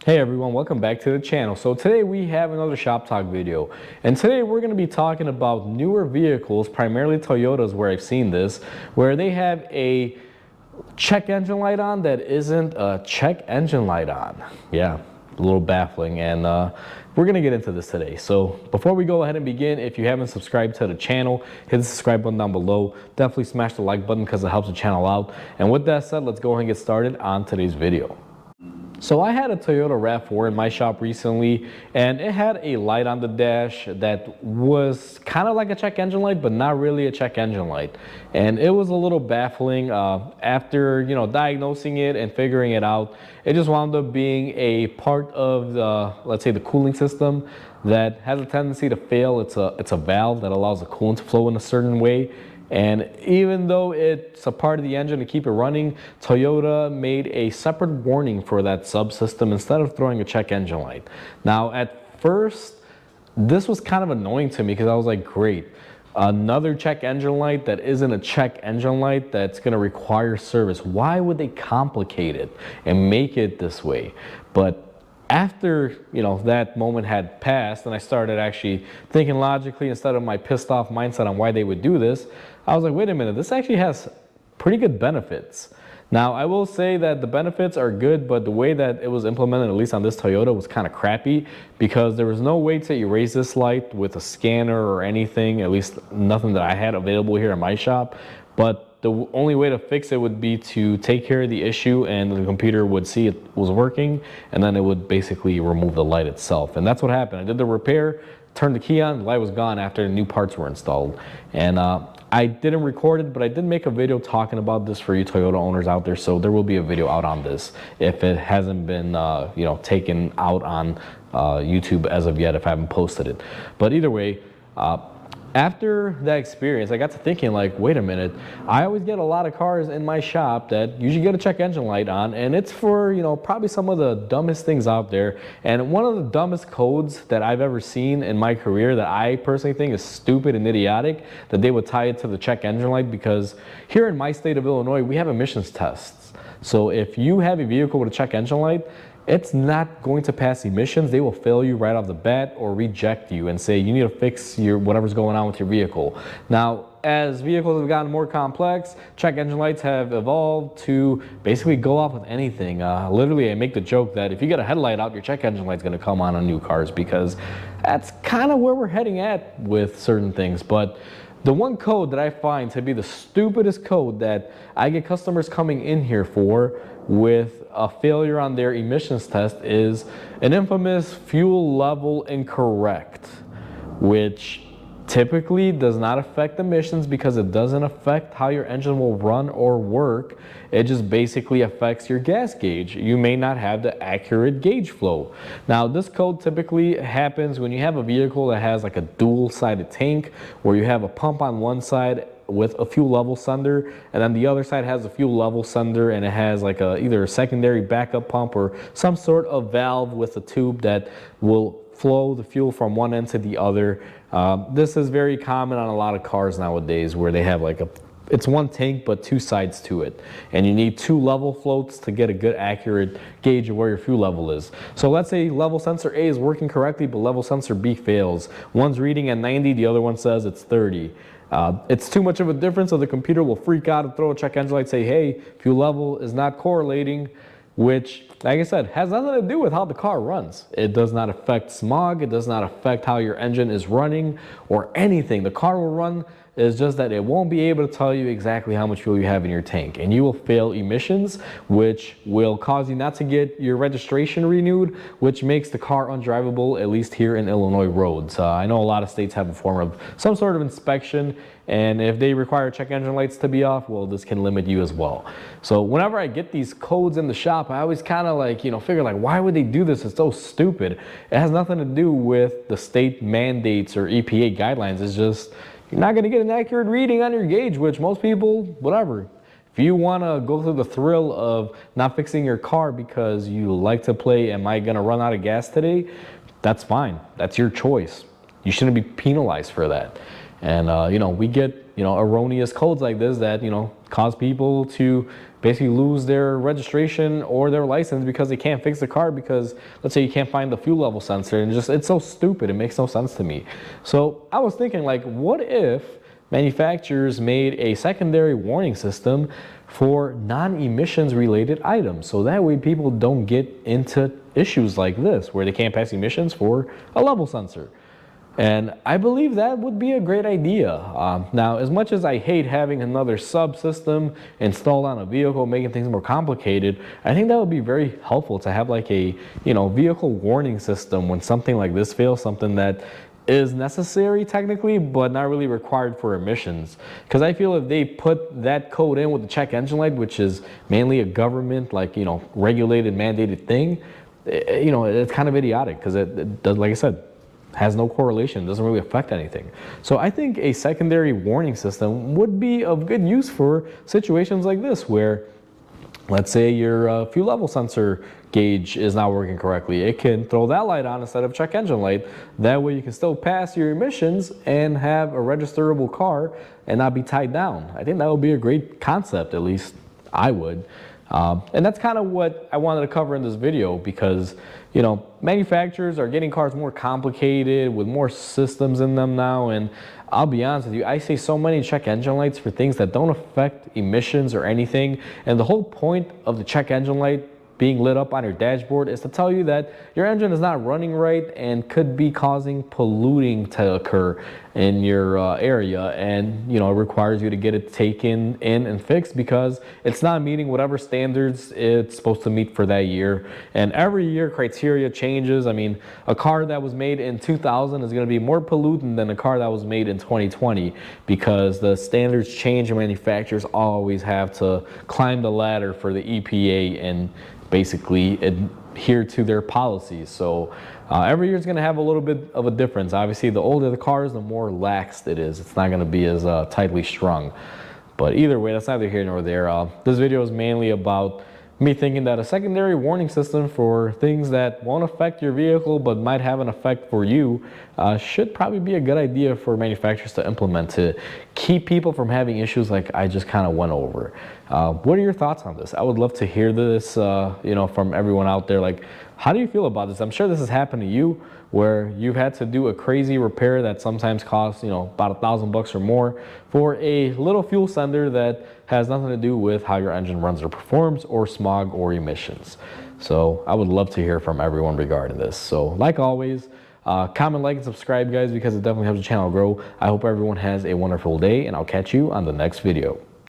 Hey everyone, welcome back to the channel. So today we have another Shop Talk video, and today we're going to be talking about newer vehicles, primarily Toyotas where I've seen this, where they have a check engine light on that isn't a check engine light on. Yeah, a little baffling, and we're going to get into this today. So before we go ahead and begin, if you haven't subscribed to the channel, hit the subscribe button down below. Definitely smash the like button because it helps the channel out. And with that said, let's go ahead and get started on today's video. So I had a Toyota RAV4 in my shop recently, and it had a light on the dash that was kind of like a check engine light, but not really a check engine light. And it was a little baffling. After diagnosing it and figuring it out, it just wound up being a part of the, let's say, the cooling system that has a tendency to fail. It's a valve that allows the coolant to flow in a certain way. And even though it's a part of the engine to keep it running, Toyota made a separate warning for that subsystem instead of throwing a check engine light. Now, at first, this was kind of annoying to me because I was like, great, another check engine light that isn't a check engine light that's going to require service. Why would they complicate it and make it this way? But after that moment had passed and I started actually thinking logically instead of my pissed off mindset on why they would do this, I was like, wait a minute, this actually has pretty good benefits. Now, I will say that the benefits are good, but the way that it was implemented, at least on this Toyota, was kind of crappy because there was no way to erase this light with a scanner or anything, at least nothing that I had available here in my shop. But the only way to fix it would be to take care of the issue and the computer would see it was working, and then it would basically remove the light itself. And that's what happened. I did the repair, turned the key on, the light was gone after the new parts were installed. And I didn't record it, but I did make a video talking about this for you Toyota owners out there, so there will be a video out on this if it hasn't been taken out on YouTube as of yet, if I haven't posted it. But either way, after that experience, I got to thinking, like, wait a minute, I always get a lot of cars in my shop that usually get a check engine light on, and it's for, probably some of the dumbest things out there. And one of the dumbest codes that I've ever seen in my career that I personally think is stupid and idiotic, that they would tie it to the check engine light, because here in my state of Illinois, we have emissions tests. So if you have a vehicle with a check engine light, it's not going to pass emissions. They will fail you right off the bat or reject you and say you need to fix whatever's going on with your vehicle. Now, as vehicles have gotten more complex, check engine lights have evolved to basically go off with anything. Literally, I make the joke that if you get a headlight out, your check engine light's going to come on new cars, because that's kind of where we're heading at with certain things. But the one code that I find to be the stupidest code that I get customers coming in here for with a failure on their emissions test is an infamous fuel level incorrect, which typically does not affect emissions because it doesn't affect how your engine will run or work. It just basically affects your gas gauge. You may not have the accurate gauge flow. Now, this code typically happens when you have a vehicle that has like a dual-sided tank, where you have a pump on one side with a fuel level sender, and then the other side has a fuel level sender, and it has like either a secondary backup pump or some sort of valve with a tube that will flow the fuel from one end to the other. This is very common on a lot of cars nowadays, where they have like it's one tank but two sides to it, and you need two level floats to get a good accurate gauge of where your fuel level is. So let's say level sensor A is working correctly, but level sensor B fails. One's reading at 90, the other one says it's 30. It's too much of a difference, so the computer will freak out and throw a check engine light, say, hey, fuel level is not correlating, which, like I said, has nothing to do with how the car runs. It does not affect smog. It does not affect how your engine is running or anything. The car will run. It's just that it won't be able to tell you exactly how much fuel you have in your tank, and you will fail emissions, which will cause you not to get your registration renewed, which makes the car undrivable, at least here in Illinois roads. I know a lot of states have a form of some sort of inspection, and if they require check engine lights to be off, well, this can limit you as well. So whenever I get these codes in the shop, I always kind of like, figure like, why would they do this? It's so stupid. It has nothing to do with the state mandates or EPA guidelines. It's just, you're not going to get an accurate reading on your gauge, which most people, whatever. If you want to go through the thrill of not fixing your car because you like to play, am I going to run out of gas today? That's fine. That's your choice. You shouldn't be penalized for that. And, we get, erroneous codes like this that, cause people to basically lose their registration or their license because they can't fix the car because, let's say, you can't find the fuel level sensor, and it's so stupid. It makes no sense to me. So I was thinking, like, what if manufacturers made a secondary warning system for non-emissions related items, so that way people don't get into issues like this where they can't pass emissions for a level sensor. And I believe that would be a great idea. Now, as much as I hate having another subsystem installed on a vehicle, making things more complicated, I think that would be very helpful to have like a, vehicle warning system when something like this fails, something that is necessary technically, but not really required for emissions. Because I feel if they put that code in with the check engine light, which is mainly a government, like, regulated, mandated thing, it's kind of idiotic because it does, like I said, has no correlation, doesn't really affect anything. So I think a secondary warning system would be of good use for situations like this where, let's say your fuel level sensor gauge is not working correctly. It can throw that light on instead of check engine light. That way you can still pass your emissions and have a registerable car and not be tied down. I think that would be a great concept, at least I would. And that's kind of what I wanted to cover in this video because, manufacturers are getting cars more complicated with more systems in them now. And I'll be honest with you, I see so many check engine lights for things that don't affect emissions or anything. And the whole point of the check engine light being lit up on your dashboard is to tell you that your engine is not running right and could be causing polluting to occur in your area, and it requires you to get it taken in and fixed because it's not meeting whatever standards it's supposed to meet for that year. And every year criteria changes. I mean, a car that was made in 2000 is going to be more pollutant than a car that was made in 2020 because the standards change and manufacturers always have to climb the ladder for the EPA and basically adhere to their policies. So every year is going to have a little bit of a difference. Obviously, the older the car is, the more laxed it is. It's not going to be as tightly strung. But either way, that's neither here nor there. This video is mainly about me thinking that a secondary warning system for things that won't affect your vehicle but might have an effect for you should probably be a good idea for manufacturers to implement to keep people from having issues like I just kind of went over. What are your thoughts on this? I would love to hear this, from everyone out there. Like, how do you feel about this? I'm sure this has happened to you where you've had to do a crazy repair that sometimes costs, about $1,000 or more for a little fuel sender that has nothing to do with how your engine runs or performs or smog or emissions. So I would love to hear from everyone regarding this. So like always, comment, like, and subscribe, guys, because it definitely helps the channel grow. I hope everyone has a wonderful day, and I'll catch you on the next video.